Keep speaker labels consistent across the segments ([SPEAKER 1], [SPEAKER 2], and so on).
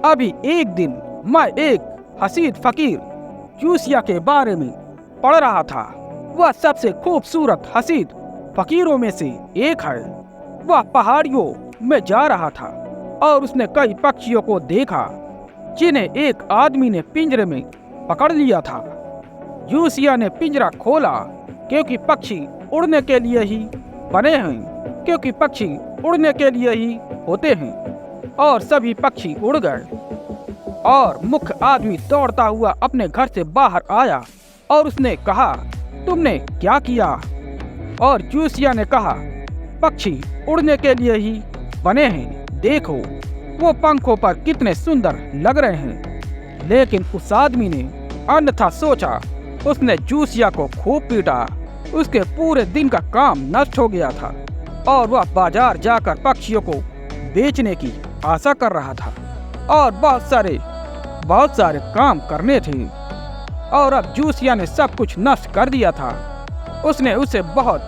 [SPEAKER 1] अभी एक दिन मैं एक हसीद फकीर जूसिया के बारे में पढ़ रहा था। वह सबसे खूबसूरत हसीद फकीरों में से एक है। वह पहाड़ियों में जा रहा था और उसने कई पक्षियों को देखा जिन्हें एक आदमी ने पिंजरे में पकड़ लिया था। जूसिया ने पिंजरा खोला क्योंकि पक्षी उड़ने के लिए ही बने हैं, क्योंकि पक्षी उड़ने के लिए ही होते हैं। और सभी पक्षी उड़ गए और मुख्य आदमी दौड़ता हुआ अपने घर से बाहर आया और उसने कहा, तुमने क्या किया? और जूसिया ने कहा, पक्षी उड़ने के लिए ही बने हैं, देखो वो पंखों पर कितने सुंदर लग रहे हैं। लेकिन उस आदमी ने अन्यथा सोचा। उसने जूसिया को खूब पीटा। उसके पूरे दिन का काम नष्ट हो गया था और वह बाजार जाकर पक्षियों को बेचने की आशा कर रहा था और बहुत सारे काम करने थे। और अब जूसिया ने सब कुछ नष्ट कर दिया था। उसने उसे बहुत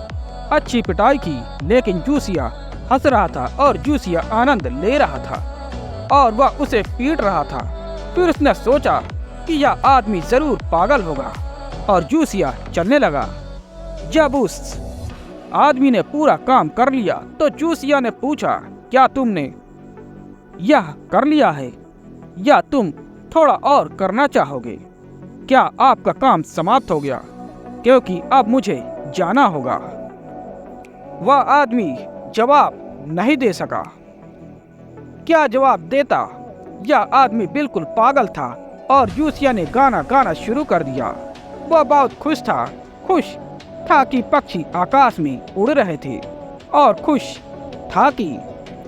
[SPEAKER 1] अच्छी पिटाई की, लेकिन जूसिया हंस रहा था और जूसिया आनंद ले रहा था और वह उसे पीट रहा था। फिर उसने सोचा कि यह आदमी जरूर पागल होगा और जूसिया चलने लगा। जब उस आदमी ने पूरा काम कर लिया तो जूसिया ने पूछा, क्या तुमने यह कर लिया है या तुम थोड़ा और करना चाहोगे? क्या आपका काम समाप्त हो गया? क्योंकि अब मुझे जाना होगा। वह आदमी जवाब नहीं दे सका। क्या जवाब देता? यह आदमी बिल्कुल पागल था और जूसिया ने गाना गाना शुरू कर दिया। वह बहुत खुश था कि पक्षी आकाश में उड़ रहे थे और खुश था कि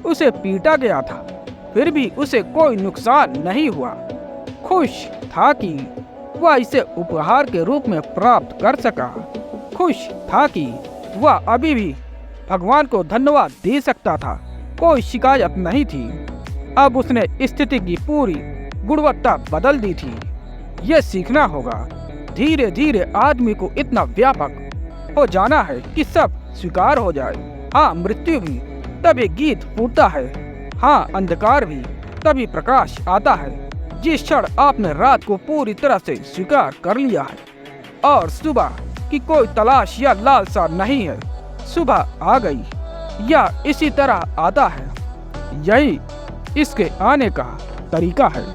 [SPEAKER 1] उसे पीटा गया था, फिर भी उसे कोई नुकसान नहीं हुआ। खुश था कि वह इसे उपहार के रूप में प्राप्त कर सका। खुश था कि वह अभी भी भगवान को धन्यवाद दे सकता था। कोई शिकायत नहीं थी। अब उसने स्थिति की पूरी गुणवत्ता बदल दी थी। यह सीखना होगा। धीरे धीरे आदमी को इतना व्यापक हो जाना है कि सब स्वीकार हो जाए। हाँ, मृत्यु भी तभी गीत फूटता है। हाँ, अंधकार भी तभी प्रकाश आता है। जिस क्षण आपने रात को पूरी तरह से स्वीकार कर लिया है और सुबह की कोई तलाश या लालसा नहीं है। सुबह आ गई या इसी तरह आता है। यही इसके आने का तरीका है।